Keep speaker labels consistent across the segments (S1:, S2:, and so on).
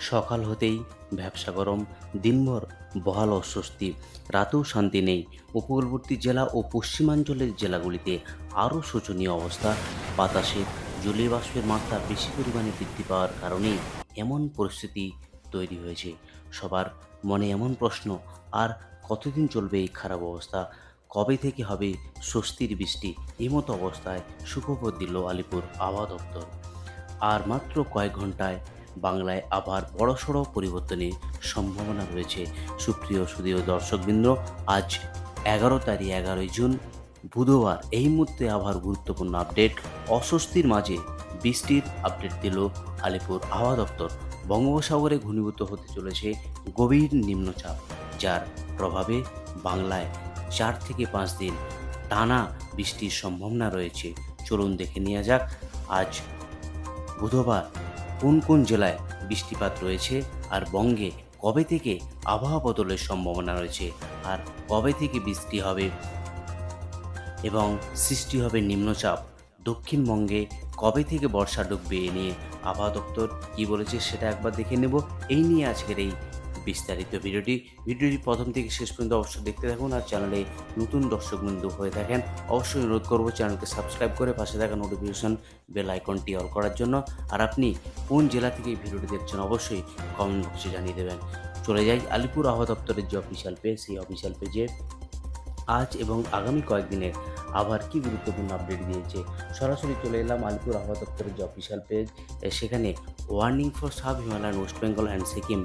S1: সকাল হতেই ব্যবসা গরম, দিনভর বহাল অস্বস্তি, রাতেও শান্তি নেই। উপকূলবর্তী জেলা ও পশ্চিমাঞ্চলের জেলাগুলিতে আরও শোচনীয় অবস্থা। বাতাসে জলীয় বাষ্পের মাত্রা বেশি পরিমাণে বৃদ্ধি পাওয়ার কারণেই এমন পরিস্থিতি তৈরি হয়েছে। সবার মনে এমন প্রশ্ন, আর কতদিন চলবে এই খারাপ অবস্থা? কবে থেকে হবে স্বস্তির বৃষ্টি? এমতো অবস্থায় সুখবর দিল আলিপুর আবহাওয়া দপ্তর। আর মাত্র কয়েক ঘন্টায় বাংলায় আবার বড়সড় পরিবর্তনের সম্ভাবনা রয়েছে। সুপ্রিয় সুধীয় দর্শকবৃন্দ, আজ 11 জুন বুধবার, এই মুহূর্তে আবার গুরুত্বপূর্ণ আপডেট। অস্বস্তির মাঝে বৃষ্টির আপডেট দিল আলিপুর আবহাওয়া দপ্তর। বঙ্গোপসাগরে ঘনীভূত হতে চলেছে গভীর নিম্নচাপ, যার প্রভাবে বাংলায় 4 থেকে 5 দিন টানা বৃষ্টির সম্ভাবনা রয়েছে। চলুন দেখে নেওয়া যাক আজ বুধবার কোন কোন জেলায় বৃষ্টিপাত রয়েছে, আর বঙ্গে কবে থেকে আবহাওয়া বদলের সম্ভাবনা রয়েছে, আর কবে থেকে বৃষ্টি হবে এবং সৃষ্টি হবে নিম্নচাপ। দক্ষিণবঙ্গে কবে থেকে বর্ষা ঢুকবে, এ নিয়ে আবহাওয়া দপ্তর কী বলেছে সেটা একবার দেখে নেব। এই নিয়ে আজকের এই বিস্তারিত ভিডিওটি প্রথম থেকে শেষ পর্যন্ত অবশ্যই দেখতে থাকুন। আর চ্যানেলে নতুন দর্শকবৃন্দু হয়ে থাকেন অবশ্যই অনুরোধ করবো চ্যানেলকে সাবস্ক্রাইব করে পাশে থাকা নোটিফিকেশন বেল আইকনটি অল করার জন্য। আর আপনি কোন জেলা থেকে এই ভিডিওটি দেখছেন অবশ্যই কমেন্ট বক্সে জানিয়ে দেবেন। চলে যাই আলিপুর আবহাওয়া দপ্তরের যে অফিসিয়াল পেজ, সেই অফিসিয়াল পেজে আজ এবং আগামী কয়েকদিনের আবার কি গুরুত্বপূর্ণ আপডেট দিয়েছে। সরাসরি চলে এলাম আলিপুর আবহাওয়া দপ্তরের যে অফিসিয়াল পেজ। সেখানে warning for sub Himalayan, West Bengal and Sikkim,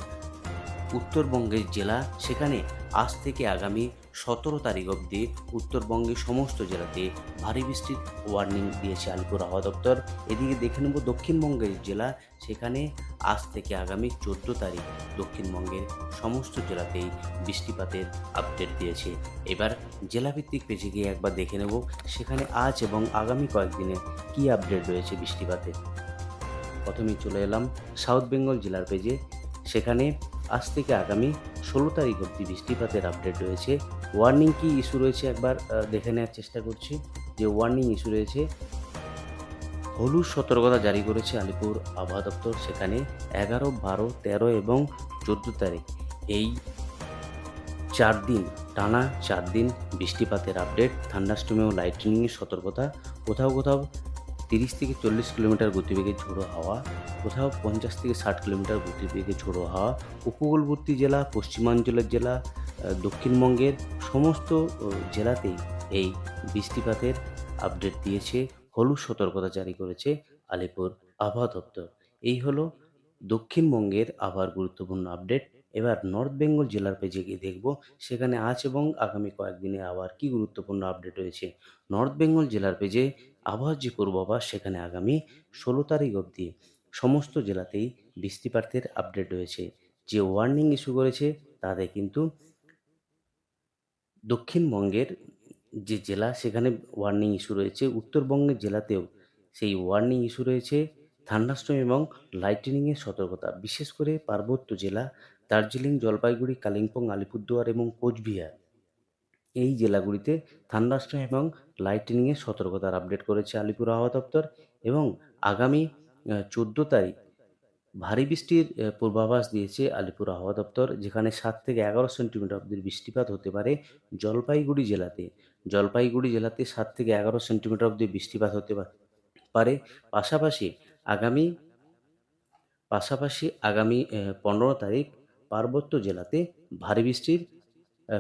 S1: উত্তরবঙ্গের জেলা, সেখানে আজ থেকে আগামী 17 তারিখ অবধি উত্তরবঙ্গের সমস্ত জেলাতে ভারী বৃষ্টির ওয়ার্নিং দিয়েছে আলিপুর আবহাওয়া দপ্তর। এদিকে দেখে নেব দক্ষিণবঙ্গের জেলা, সেখানে আজ থেকে আগামী 14 তারিখ দক্ষিণবঙ্গের সমস্ত জেলাতেই বৃষ্টিপাতের আপডেট দিয়েছে। এবার জেলাভিত্তিক পেজে গিয়ে একবার দেখে নেব সেখানে আজ এবং আগামী কয়েকদিনে কী আপডেট রয়েছে বৃষ্টিপাতের। প্রথমেই চলে এলাম সাউথ বেঙ্গল জেলার পেজে। সেখানে আজ থেকে আগামী 16 তারিখ অবধি বৃষ্টিপাতের আপডেট রয়েছে। ওয়ার্নিং কি ইস্যু রয়েছে একবার দেখে নেওয়ার চেষ্টা করছি। যে ওয়ার্নিং ইস্যু রয়েছে, হলুদ সতর্কতা জারি করেছে আলিপুর আবহাওয়া দপ্তর। সেখানে 11, 12, 13 এবং 14 তারিখ, এই 4 দিন টানা 4 দিন বৃষ্টিপাতের আপডেট। থান্ডারস্টর্ম ও লাইটনিংয়ের সতর্কতা। কোথাও কোথাও 30 থেকে 40 কিলোমিটার গতিবেগে ঝোড়ো হাওয়া, কোথাও 50 থেকে 60 কিলোমিটার গতিবেগে ঝোড়ো হাওয়া। উপকূলবর্তী জেলা, পশ্চিমাঞ্চলের জেলা, দক্ষিণবঙ্গের সমস্ত জেলাতেই এই বৃষ্টিপাতের আপডেট দিয়েছে। হলুদ সতর্কতা জারি করেছে আলিপুর আবহাওয়া দপ্তর। এই হলো দক্ষিণবঙ্গের আবহাওয়ার গুরুত্বপূর্ণ আপডেট। এবার নর্থ বেঙ্গল জেলার পেজে গিয়ে দেখব সেখানে আজ এবং আগামী কয়েকদিনে আবার কি গুরুত্বপূর্ণ আপডেট রয়েছে। নর্থ বেঙ্গল জেলার পেজে আবহাওয়ার যে পূর্বাভাস, সেখানে আগামী 16 তারিখ অবধি সমস্ত জেলাতেই বৃষ্টিপাতের আপডেট রয়েছে। যে ওয়ার্নিং ইস্যু করেছে তাতে কিন্তু দক্ষিণবঙ্গের যে জেলা, সেখানে ওয়ার্নিং ইস্যু রয়েছে। উত্তরবঙ্গের জেলাতেও সেই ওয়ার্নিং ইস্যু রয়েছে। থান্ডারস্টর্ম এবং লাইটনিংয়ের সতর্কতা, বিশেষ করে পার্বত্য জেলা দার্জিলিং, জলপাইগুড়ি, কালিম্পং, আলিপুরদুয়ার এবং কোচবিহার, এই জেলাগুলিতে থান্ডারস্টর্ম এবং লাইটনিংয়ের সতর্কতার আপডেট করেছে আলিপুর আবহাওয়া দপ্তর। এবং আগামী 14 তারিখ ভারী বৃষ্টির পূর্বাভাস দিয়েছে আলিপুর আবহাওয়া দপ্তর, যেখানে 7 থেকে 11 সেন্টিমিটার অবধি বৃষ্টিপাত হতে পারে জলপাইগুড়ি জেলাতে। জলপাইগুড়ি জেলাতে 7 থেকে 11 সেন্টিমিটার অবধি বৃষ্টিপাত হতে পারে। পাশাপাশি আগামী আগামী 15 তারিখ পার্বত্য জেলাতে ভারী বৃষ্টির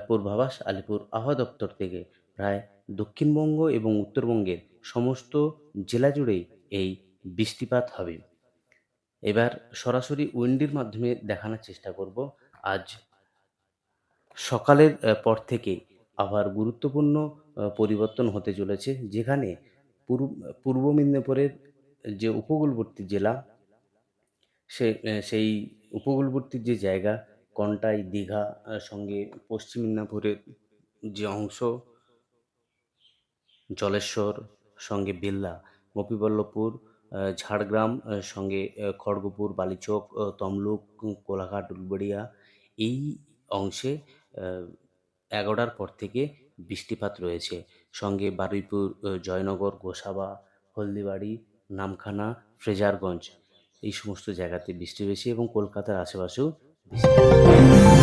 S1: পূর্বাভাস আলিপুর আবহাওয়া দপ্তর থেকে। প্রায় দক্ষিণবঙ্গ এবং উত্তরবঙ্গের সমস্ত জেলা জুড়েই এই বৃষ্টিপাত হবে। এবার সরাসরি উইন্ডির মাধ্যমে দেখানোর চেষ্টা করব। আজ সকালের পর থেকে আবার গুরুত্বপূর্ণ পরিবর্তন হতে চলেছে, যেখানে পূর্ব মেদিনীপুরের যে উপকূলবর্তী জেলা, সেই উপকূলবর্তী যে জায়গা, কন্টাই, দীঘা, সঙ্গে পশ্চিম মেদিনীপুরের যে অংশ, জলেশ্বর, সঙ্গে বেল্লা, গোপীবল্লভপুর, ঝাড়গ্রাম, সঙ্গে খড়গপুর, বালিচক, তমলুক, কোলাঘাট, উলবেড়িয়া, এই অংশে 11টার পর থেকে বৃষ্টিপাত রয়েছে। সঙ্গে বারুইপুর, জয়নগর, গোসাবা, হলদিবাড়ি, নামখানা, ফ্রেজারগঞ্জ, এই সমস্ত জায়গাতে বৃষ্টি বেশি এবং কলকাতার আশেপাশেও বৃষ্টি।